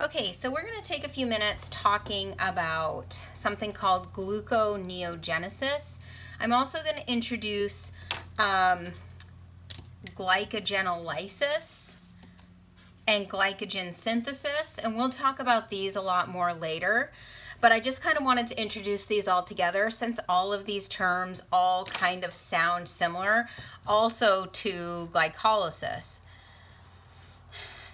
Okay, so we're going to take a few minutes talking about something called gluconeogenesis. I'm also going to introduce glycogenolysis and glycogen synthesis, and we'll talk about these a lot more later. But I just kind of wanted to introduce these all together since all of these terms all kind of sound similar, also to glycolysis.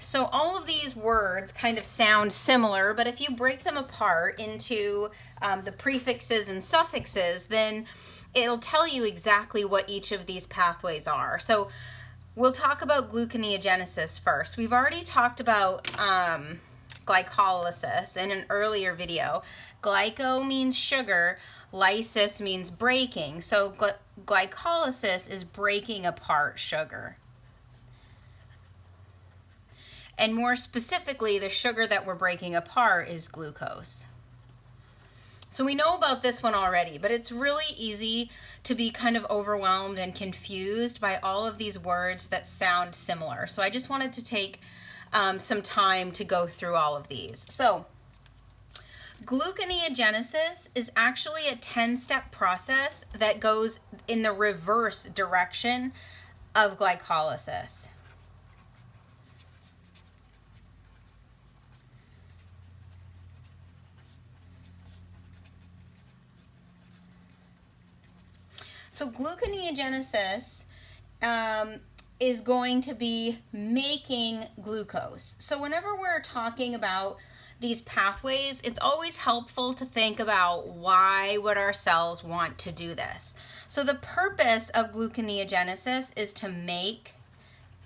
So all of these words kind of sound similar, but if you break them apart into the prefixes and suffixes, then it'll tell you exactly what each of these pathways are. So we'll talk about gluconeogenesis first. We've already talked about glycolysis in an earlier video. Glyco means sugar, lysis means breaking. So glycolysis is breaking apart sugar. And more specifically, the sugar that we're breaking apart is glucose. So we know about this one already, but it's really easy to be kind of overwhelmed and confused by all of these words that sound similar. So I just wanted to take some time to go through all of these. So gluconeogenesis is actually a 10-step process that goes in the reverse direction of glycolysis. So gluconeogenesis is going to be making glucose. So whenever we're talking about these pathways, it's always helpful to think about why would our cells want to do this. So the purpose of gluconeogenesis is to make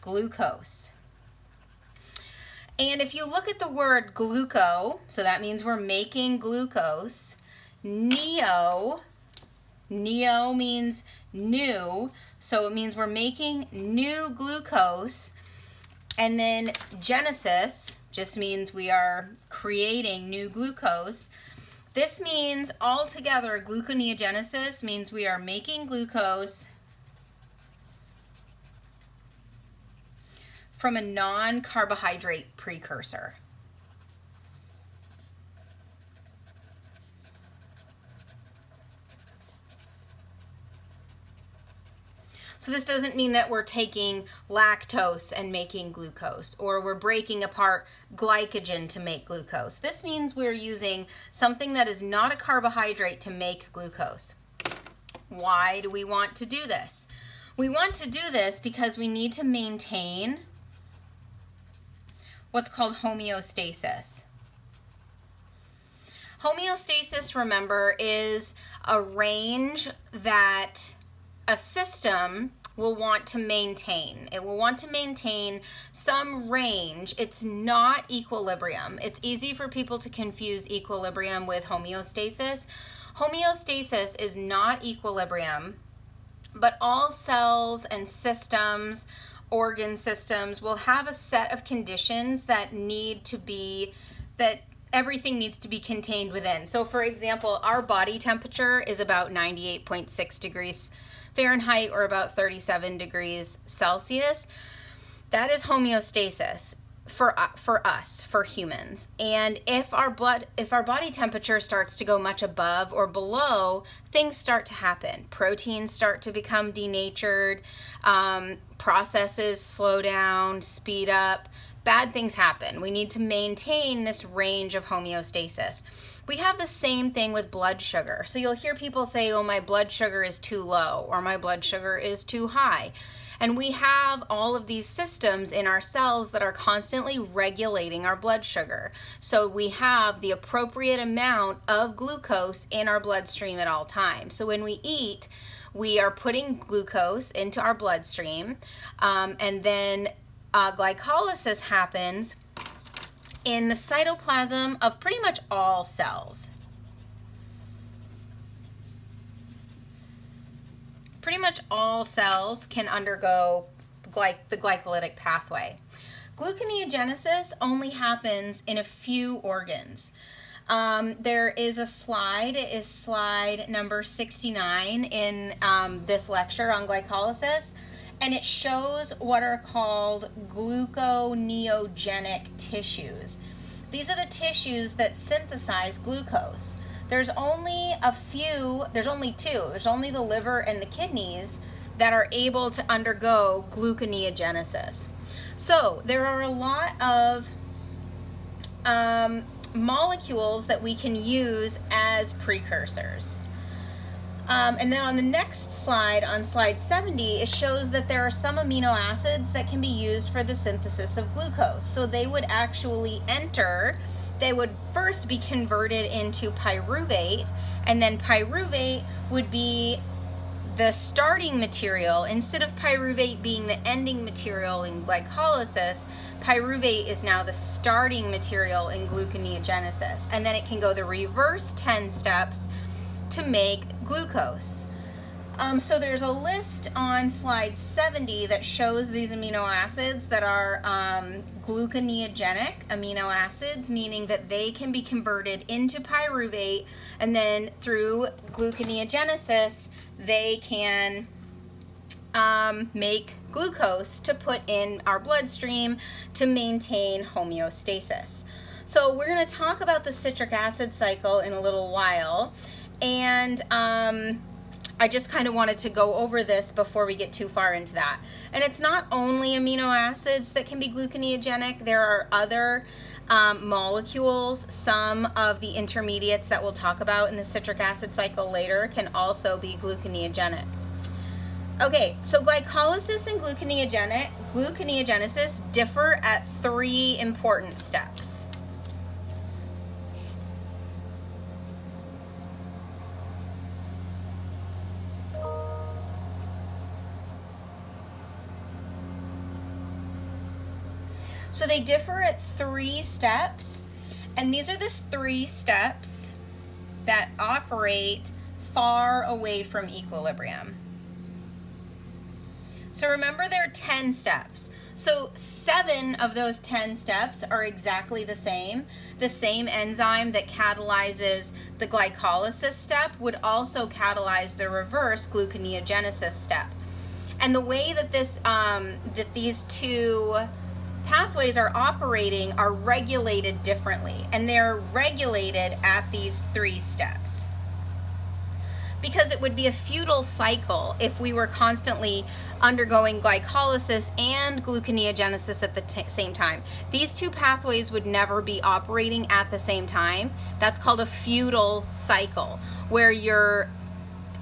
glucose. And if you look at the word gluco, so that means we're making glucose. Neo means new, so it means we're making new glucose. And then genesis just means we are creating new glucose. This means altogether gluconeogenesis means we are making glucose from a non-carbohydrate precursor. So this doesn't mean that we're taking lactose and making glucose, or we're breaking apart glycogen to make glucose. This means we're using something that is not a carbohydrate to make glucose. Why do we want to do this? We want to do this because we need to maintain what's called homeostasis. Homeostasis, remember, is a range that a system will want to maintain. It will want to maintain some range. It's not equilibrium. It's easy for people to confuse equilibrium with homeostasis. Homeostasis is not equilibrium, but all cells and systems, organ systems, will have a set of conditions that everything needs to be contained within. So for example, our body temperature is about 98.6 degrees Fahrenheit, or about 37 degrees Celsius. That is homeostasis for us, for humans. And if our body temperature starts to go much above or below, things start to happen. Proteins start to become denatured, processes slow down, speed up, bad things happen. We need to maintain this range of homeostasis. We have the same thing with blood sugar. So you'll hear people say, oh, my blood sugar is too low, or my blood sugar is too high. And we have all of these systems in our cells that are constantly regulating our blood sugar. So we have the appropriate amount of glucose in our bloodstream at all times. So when we eat, we are putting glucose into our bloodstream, and then glycolysis happens in the cytoplasm of pretty much all cells. Pretty much all cells can undergo the glycolytic pathway. Gluconeogenesis only happens in a few organs. There is a slide, it is slide number 69 in this lecture on glycolysis, and it shows what are called gluconeogenic tissues. These are the tissues that synthesize glucose. There's only two. There's only the liver and the kidneys that are able to undergo gluconeogenesis. So there are a lot of molecules that we can use as precursors. And then on the next slide, on slide 70, it shows that there are some amino acids that can be used for the synthesis of glucose. So they would actually they would first be converted into pyruvate, and then pyruvate would be the starting material. Instead of pyruvate being the ending material in glycolysis, pyruvate is now the starting material in gluconeogenesis. And then it can go the reverse 10 steps to make glucose. So there's a list on slide 70 that shows these amino acids that are gluconeogenic amino acids, meaning that they can be converted into pyruvate, and then through gluconeogenesis they can make glucose to put in our bloodstream to maintain homeostasis. So we're going to talk about the citric acid cycle in a little while, and I just kind of wanted to go over this before we get too far into that. And it's not only amino acids that can be gluconeogenic. There are other molecules. Some of the intermediates that we'll talk about in the citric acid cycle later can also be gluconeogenic. Okay, so glycolysis and gluconeogenesis differ at 3 important steps. So they differ at 3 steps, and these are the 3 steps that operate far away from equilibrium. So remember, there are 10 steps. So 7 of those 10 steps are exactly the same. The same enzyme that catalyzes the glycolysis step would also catalyze the reverse gluconeogenesis step. And the way that these two pathways are operating are regulated differently, and they're regulated at these 3 steps. Because it would be a futile cycle if we were constantly undergoing glycolysis and gluconeogenesis at the same time. These 2 pathways would never be operating at the same time. That's called a futile cycle, where you're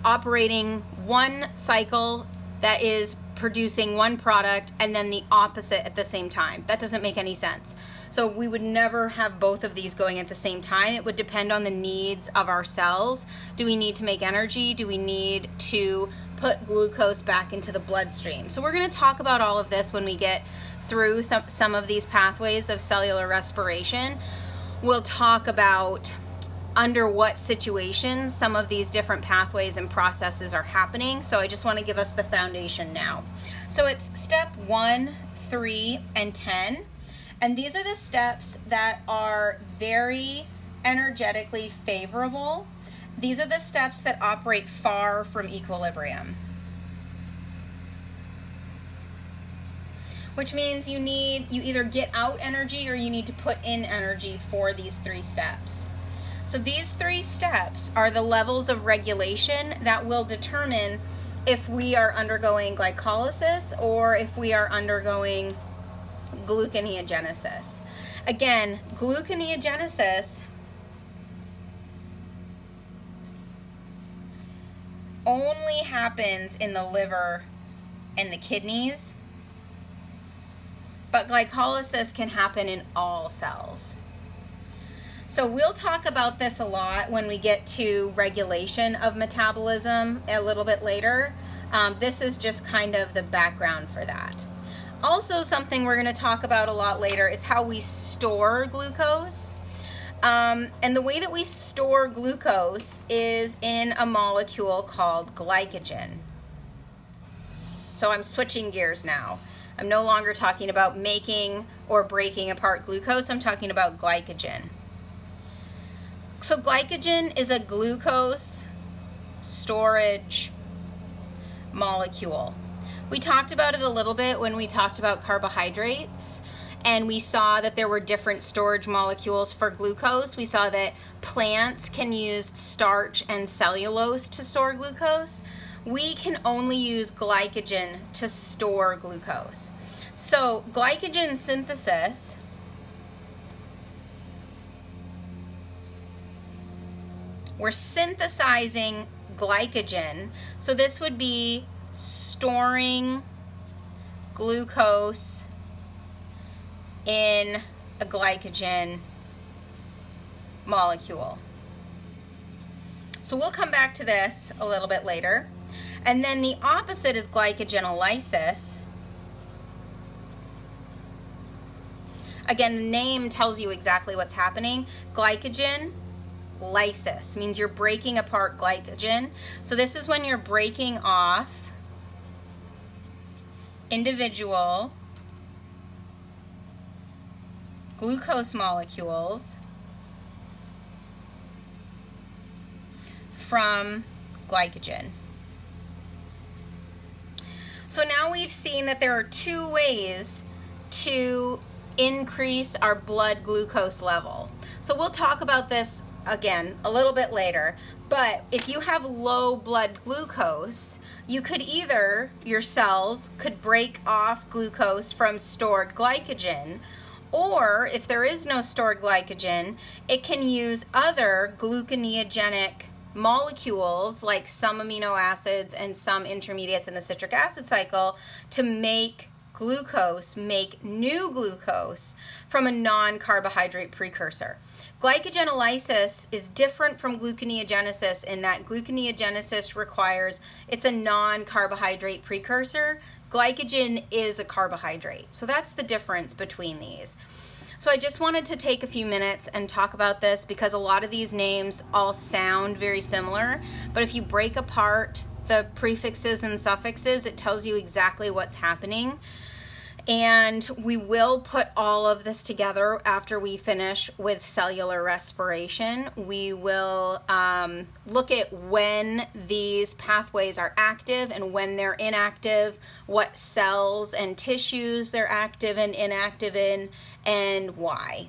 operating one cycle that is producing one product and then the opposite at the same time. That doesn't make any sense. So we would never have both of these going at the same time. It would depend on the needs of our cells. Do we need to make energy? Do we need to put glucose back into the bloodstream? So we're going to talk about all of this when we get through some of these pathways of cellular respiration. We'll talk about under what situations some of these different pathways and processes are happening. So I just want to give us the foundation now. So it's step 1, 3, and 10. And these are the steps that are very energetically favorable. These are the steps that operate far from equilibrium. Which means you either get out energy or you need to put in energy for these 3 steps. So these 3 steps are the levels of regulation that will determine if we are undergoing glycolysis or if we are undergoing gluconeogenesis. Again, gluconeogenesis only happens in the liver and the kidneys, but glycolysis can happen in all cells. So we'll talk about this a lot when we get to regulation of metabolism a little bit later. This is just kind of the background for that. Also, something we're going to talk about a lot later is how we store glucose. And the way that we store glucose is in a molecule called glycogen. So I'm switching gears now. I'm no longer talking about making or breaking apart glucose. I'm talking about glycogen. So glycogen is a glucose storage molecule. We talked about it a little bit when we talked about carbohydrates, and we saw that there were different storage molecules for glucose. We saw that plants can use starch and cellulose to store glucose. We can only use glycogen to store glucose. So glycogen synthesis we're synthesizing glycogen. So this would be storing glucose in a glycogen molecule. So we'll come back to this a little bit later. And then the opposite is glycogenolysis. Again, the name tells you exactly what's happening. Glycogen lysis means you're breaking apart glycogen. So this is when you're breaking off individual glucose molecules from glycogen. So now we've seen that there are two ways to increase our blood glucose level. So we'll talk about this again a little bit later, but if you have low blood glucose, you could either, your cells could break off glucose from stored glycogen, or if there is no stored glycogen, it can use other gluconeogenic molecules like some amino acids and some intermediates in the citric acid cycle to make glucose, make new glucose from a non-carbohydrate precursor. Glycogenolysis is different from gluconeogenesis in that gluconeogenesis requires, it's a non-carbohydrate precursor. Glycogen is a carbohydrate. So that's the difference between these. So I just wanted to take a few minutes and talk about this because a lot of these names all sound very similar, but if you break apart the prefixes and suffixes, it tells you exactly what's happening. And we will put all of this together after we finish with cellular respiration. We will look at when these pathways are active and when they're inactive, what cells and tissues they're active and inactive in, and why.